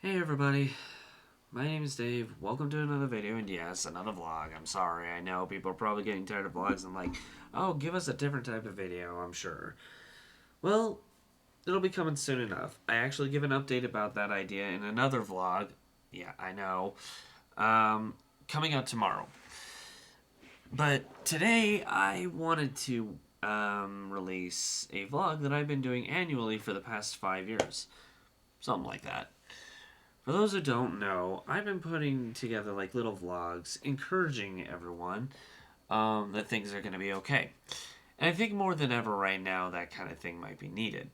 Hey everybody, my name is Dave. Welcome to another video, and yes, another vlog. I'm sorry, I know people are probably getting tired of vlogs and like, oh, give us a different type of video, I'm sure. Well, it'll be coming soon enough. I actually give an update about that idea in another vlog. Yeah, I know. Um, Coming out tomorrow. But today I wanted to release a vlog that I've been doing annually for the past 5 years. Something like that. For those who don't know, I've been putting together like little vlogs encouraging everyone that things are going to be okay. And I think more than ever right now, that kind of thing might be needed.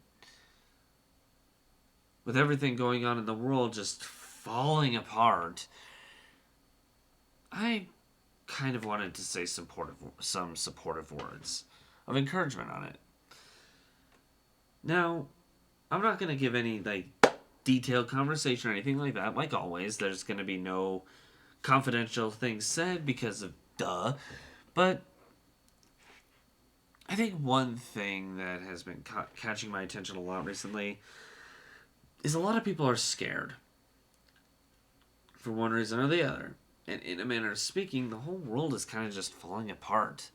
With everything going on in the world just falling apart, I kind of wanted to say some supportive words of encouragement on it. Now, I'm not going to give any like detailed conversation or anything like that. Like always, there's going to be no confidential things said because of duh. But I think one thing that has been catching my attention a lot recently is a lot of people are scared for one reason or the other. And in a manner of speaking, the whole world is kind of just falling apart.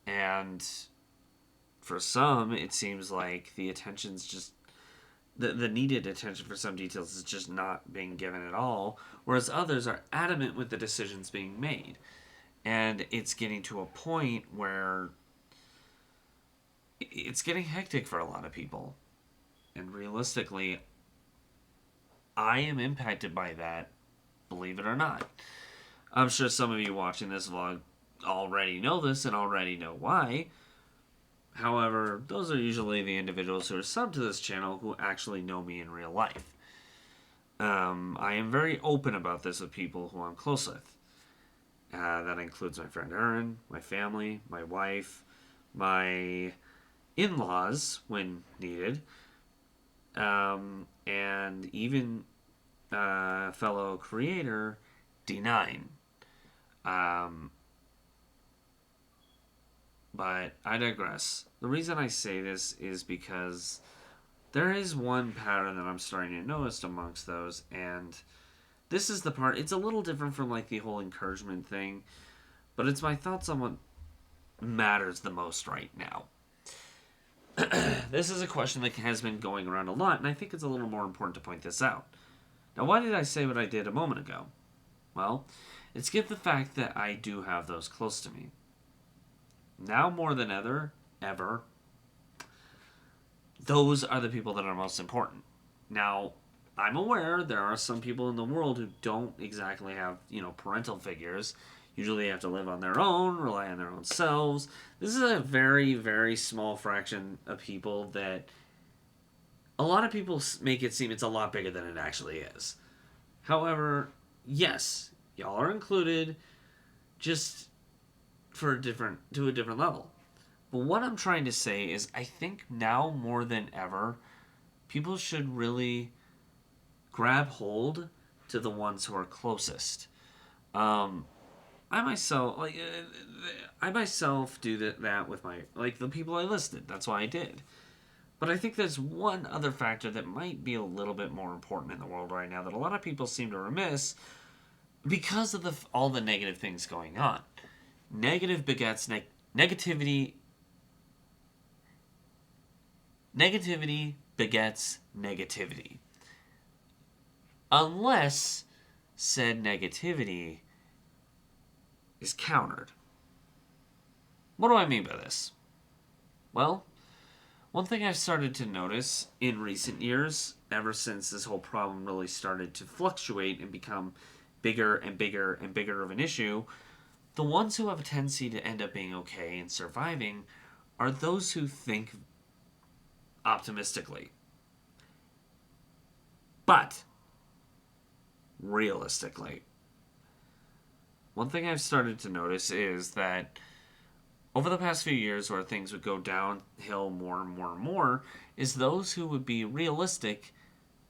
And for some, it seems like the attention's just the needed attention for some details is just not being given at all, whereas others are adamant with the decisions being made. And it's getting to a point where it's getting hectic for a lot of people. And realistically, I am impacted by that, believe it or not. I'm sure some of you watching this vlog already know this and already know why. However, those are usually the individuals who are subbed to this channel who actually know me in real life. I am very open about this with people who I'm close with. That includes my friend Erin, my family, my wife, my in-laws when needed, and even fellow creator D9. Um, but I digress. The reason I say this is because there is one pattern that I'm starting to notice amongst those, and this is the part. It's a little different from like the whole encouragement thing, but it's my thoughts on what matters the most right now. This is a question that has been going around a lot, and I think it's a little more important to point this out. Now, why did I say what I did a moment ago? Well, it's given the fact that I do have those close to me. Now more than ever, those are the people that are most important. Now, I'm aware there are some people in the world who don't exactly have, parental figures. Usually they have to live on their own, rely on their own selves. This is a very, very small fraction of people that a lot of people make it seem it's a lot bigger than it actually is. However, yes, y'all are included, just to a different level. But what I'm trying to say is I think now more than ever, people should really grab hold to the ones who are closest. Um, I myself do that with my the people I listed. That's why I did. But I think there's one other factor that might be a little bit more important in the world right now that a lot of people seem to remiss because of all the negative things going on. Negative begets negativity. Negativity begets negativity. Unless said negativity is countered. What do I mean by this? Well, one thing I've started to notice in recent years, ever since this whole problem really started to fluctuate and become bigger and bigger and bigger of an issue, the ones who have a tendency to end up being okay and surviving are those who think optimistically. But realistically, one thing I've started to notice is that over the past few years where things would go downhill more and more and more is those who would be realistic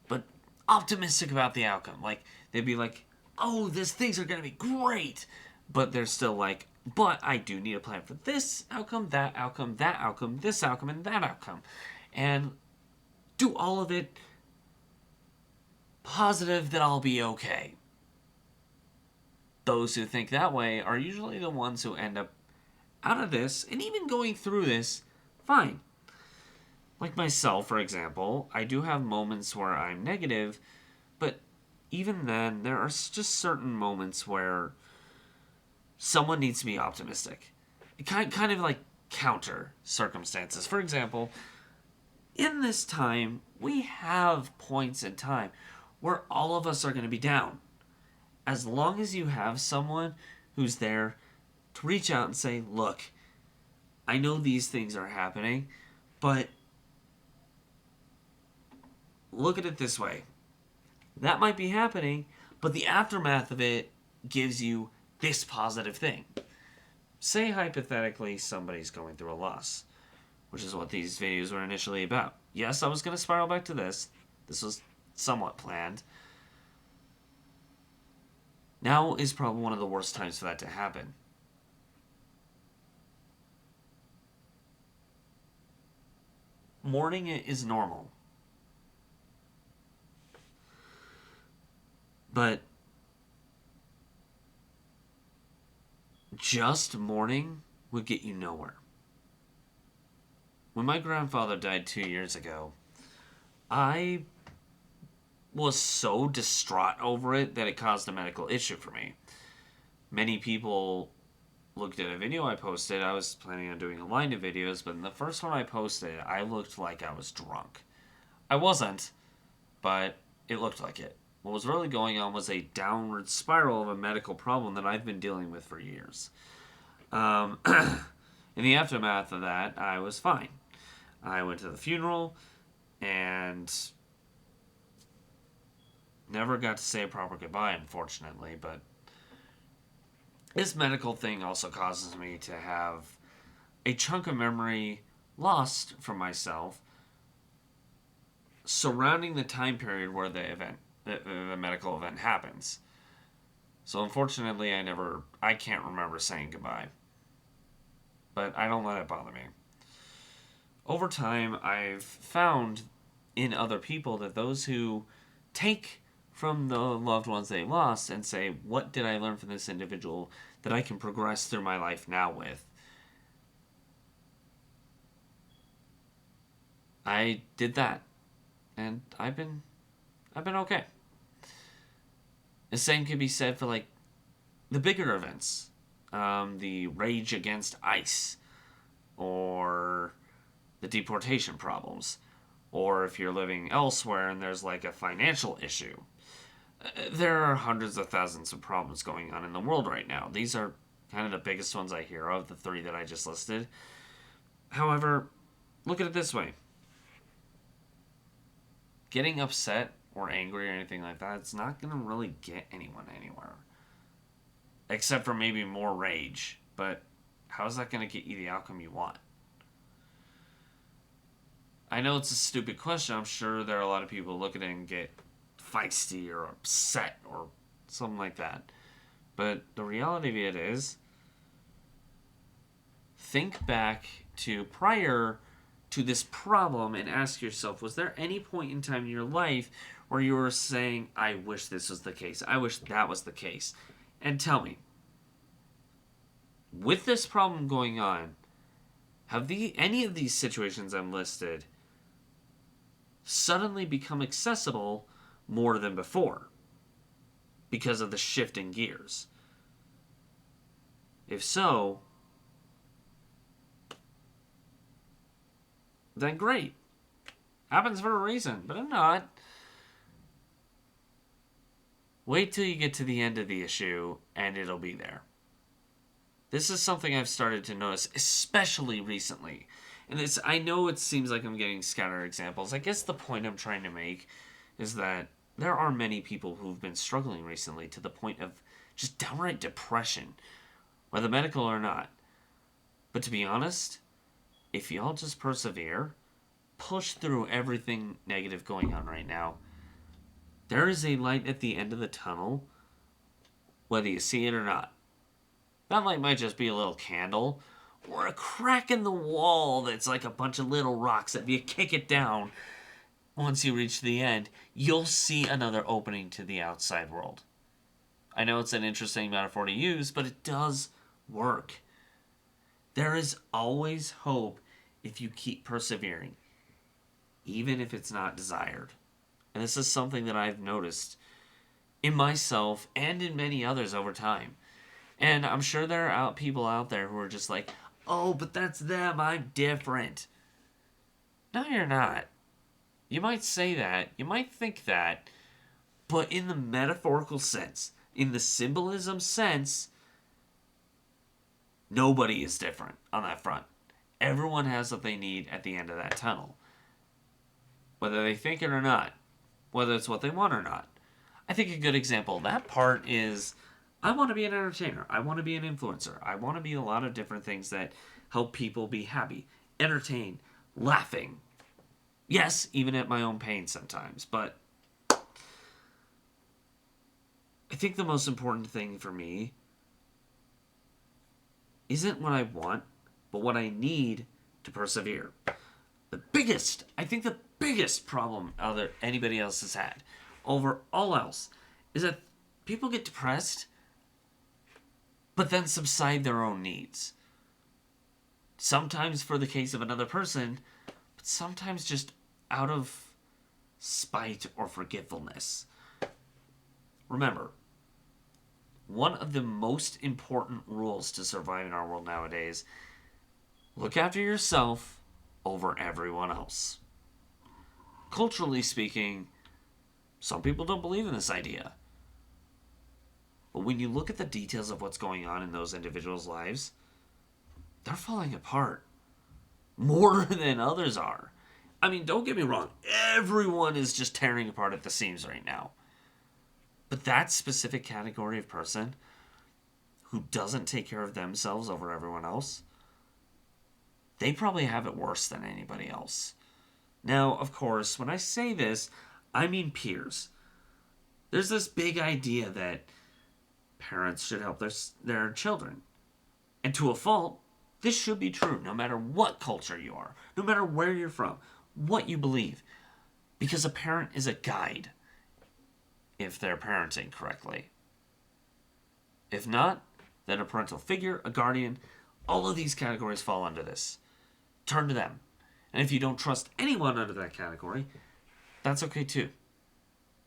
but optimistic about the outcome. Like they'd be like, oh, these things are going to be great. But they're still like, but I do need a plan for this outcome, that outcome, that outcome, this outcome, and that outcome. And do all of it positive that I'll be okay. Those who think that way are usually the ones who end up out of this, and even going through this, fine. Like myself, for example, I do have moments where I'm negative, but even then, there are just certain moments where someone needs to be optimistic. Kind of like counter circumstances. For example, in this time, we have points in time where all of us are going to be down. As long as you have someone who's there to reach out and say, look, I know these things are happening, but look at it this way. That might be happening, but the aftermath of it gives you this positive thing. Say hypothetically somebody's going through a loss, which is what these videos were initially about. Yes, I was going to spiral back to this. This was somewhat planned. Now is probably one of the worst times for that to happen. Mourning is normal. But just mourning would get you nowhere. When my grandfather died 2 years ago, I was so distraught over it that it caused a medical issue for me. Many people looked at a video I posted. I was planning on doing a line of videos, but in the first one I posted, I looked like I was drunk. I wasn't, but it looked like it. What was really going on was a downward spiral of a medical problem that I've been dealing with for years. In the aftermath of that, I was fine. I went to the funeral and never got to say a proper goodbye, unfortunately, but this medical thing also causes me to have a chunk of memory lost from myself surrounding the time period where the medical event happens. So unfortunately, I can't remember saying goodbye. But I don't let it bother me. Over time, I've found in other people that those who take from the loved ones they lost and say, what did I learn from this individual that I can progress through my life now with? I did that. And I've been okay. The same could be said for like the bigger events. The rage against ICE, or the deportation problems, or if you're living elsewhere and there's like a financial issue. There are hundreds of thousands of problems going on in the world right now. These are kind of the biggest ones I hear of, the three that I just listed. However, look at it this way. Getting upset or angry or anything like that, it's not going to really get anyone anywhere. Except for maybe more rage. But how is that going to get you the outcome you want? I know it's a stupid question. I'm sure there are a lot of people look at it and get feisty or upset or something like that. But the reality of it is, think back to prior to this problem and ask yourself, was there any point in time in your life where you were saying, I wish this was the case, I wish that was the case? And tell me, with this problem going on, have any of these situations I've listed suddenly become accessible more than before because of the shift in gears? If so, then great. Happens for a reason, but if not, wait till you get to the end of the issue and it'll be there. This is something I've started to notice, especially recently. And I know it seems like I'm getting scattered examples. I guess the point I'm trying to make is that there are many people who've been struggling recently to the point of just downright depression, whether medical or not. But to be honest, if y'all just persevere, push through everything negative going on right now, there is a light at the end of the tunnel, whether you see it or not. That light might just be a little candle, or a crack in the wall that's like a bunch of little rocks that if you kick it down, once you reach the end, you'll see another opening to the outside world. I know it's an interesting metaphor to use, but it does work. There is always hope if you keep persevering, even if it's not desired. And this is something that I've noticed in myself and in many others over time. And I'm sure there are people out there who are just like, oh, but that's them, I'm different. No, you're not. You might say that, you might think that, but in the metaphorical sense, in the symbolism sense, nobody is different on that front. Everyone has what they need at the end of that tunnel. Whether they think it or not. Whether it's what they want or not. I think a good example of that part is, I want to be an entertainer. I want to be an influencer. I want to be a lot of different things that help people be happy, entertained, laughing. Yes, even at my own pain sometimes. But I think the most important thing for me isn't what I want, but what I need to persevere. I think the biggest problem anybody else has had over all else is that people get depressed but then subside their own needs. Sometimes for the case of another person, but sometimes just out of spite or forgetfulness. Remember, one of the most important rules to survive in our world nowadays: look after yourself over everyone else. Culturally speaking, some people don't believe in this idea. But when you look at the details of what's going on in those individuals' lives, they're falling apart more than others are. I mean, don't get me wrong, everyone is just tearing apart at the seams right now. But that specific category of person who doesn't take care of themselves over everyone else, they probably have it worse than anybody else. Now, of course, when I say this, I mean peers. There's this big idea that parents should help their children. And to a fault, this should be true no matter what culture you are, no matter where you're from, what you believe. Because a parent is a guide if they're parenting correctly. If not, then a parental figure, a guardian, all of these categories fall under this. Turn to them. And if you don't trust anyone under that category, that's okay too.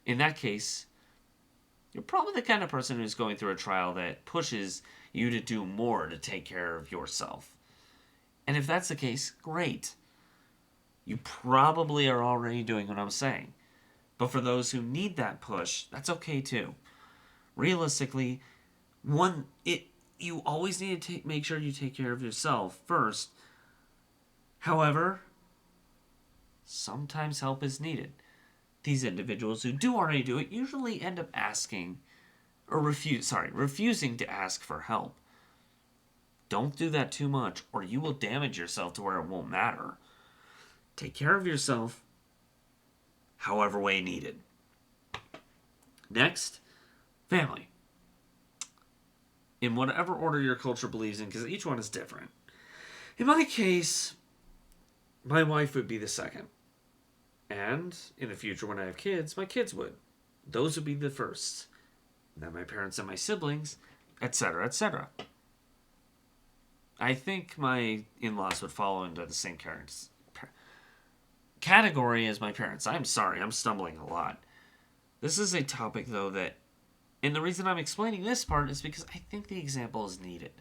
In that case, you're probably the kind of person who's going through a trial that pushes you to do more to take care of yourself. And if that's the case, great. You probably are already doing what I'm saying. But for those who need that push, that's okay too. Realistically, you always need to make sure you take care of yourself first. However, sometimes help is needed. These individuals who do already do it usually end up refusing to ask for help. Don't do that too much, or you will damage yourself to where it won't matter. Take care of yourself however way needed. Next, family. In whatever order your culture believes in, because each one is different. In my case, my wife would be the second. And in the future, when I have kids, my kids would. Those would be the first. Then my parents and my siblings, etc., etc. I think my in-laws would follow into the same category as my parents. I'm sorry, I'm stumbling a lot. This is a topic, though, and the reason I'm explaining this part is because I think the example is needed.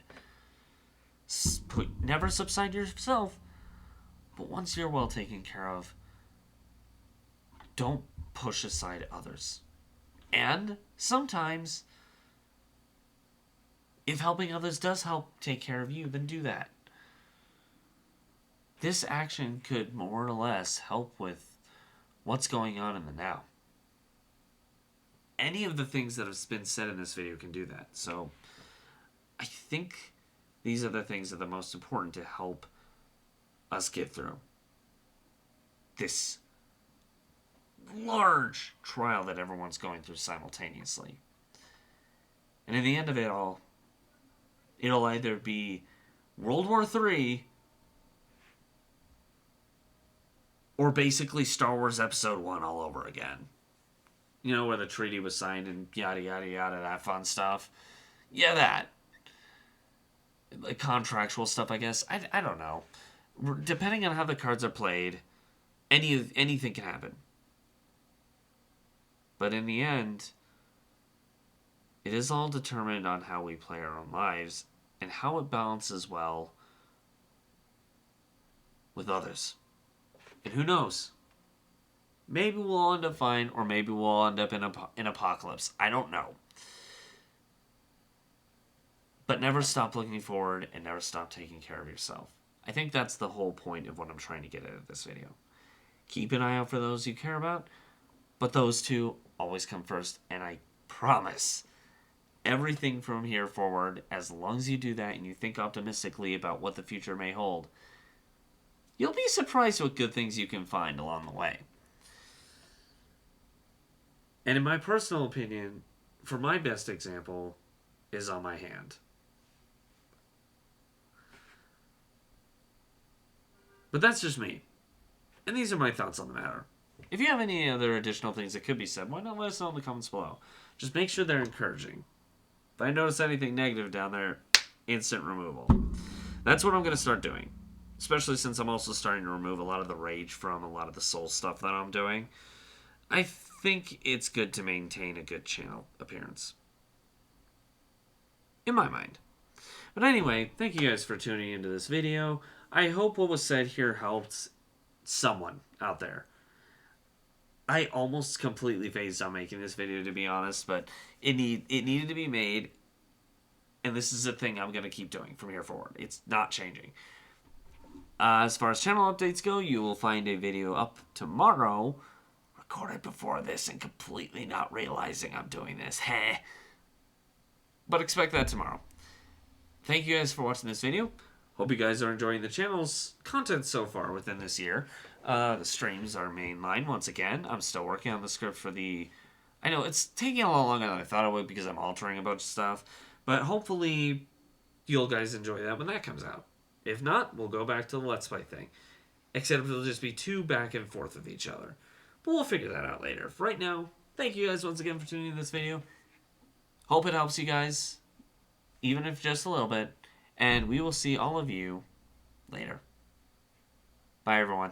Never subside yourself, but once you're well taken care of, don't push aside others. And sometimes, if helping others does help take care of you, then do that. This action could more or less help with what's going on in the now. Any of the things that have been said in this video can do that. So I think these are the things that are the most important to help us get through this large trial that everyone's going through simultaneously. And in the end of it all, it'll either be World War III Or basically Star Wars Episode 1 all over again. You know, where the treaty was signed and yada yada yada, that fun stuff. Yeah, that. Like contractual stuff, I guess. I don't know. Depending on how the cards are played, anything can happen. But in the end, it is all determined on how we play our own lives and how it balances well with others. And who knows? Maybe we'll all end up fine, or maybe we'll end up in apocalypse. I don't know. But never stop looking forward and never stop taking care of yourself. I think that's the whole point of what I'm trying to get out of this video. Keep an eye out for those you care about, but those two always come first, and I promise everything from here forward, as long as you do that and you think optimistically about what the future may hold, you'll be surprised what good things you can find along the way. And in my personal opinion, for my best example, is on my hand. But that's just me. And these are my thoughts on the matter. If you have any other additional things that could be said, why not let us know in the comments below? Just make sure they're encouraging. If I notice anything negative down there, instant removal. That's what I'm going to start doing. Especially since I'm also starting to remove a lot of the rage from a lot of the soul stuff that I'm doing. I think it's good to maintain a good channel appearance. In my mind. But anyway, thank you guys for tuning into this video. I hope what was said here helped someone out there. I almost completely phased on making this video, to be honest, but it needed to be made, and this is a thing I'm going to keep doing from here forward. It's not changing. As far as channel updates go, you will find a video up tomorrow, recorded before this and completely not realizing I'm doing this. Heh. But expect that tomorrow. Thank you guys for watching this video. Hope you guys are enjoying the channel's content so far within this year. The streams are mainline once again. I'm still working on the script for the... I know, it's taking a lot longer than I thought it would because I'm altering a bunch of stuff. But hopefully you'll guys enjoy that when that comes out. If not, we'll go back to the Let's Play thing. Except it'll just be two back and forth with each other. But we'll figure that out later. For right now, thank you guys once again for tuning in this video. Hope it helps you guys, even if just a little bit. And we will see all of you later. Bye, everyone.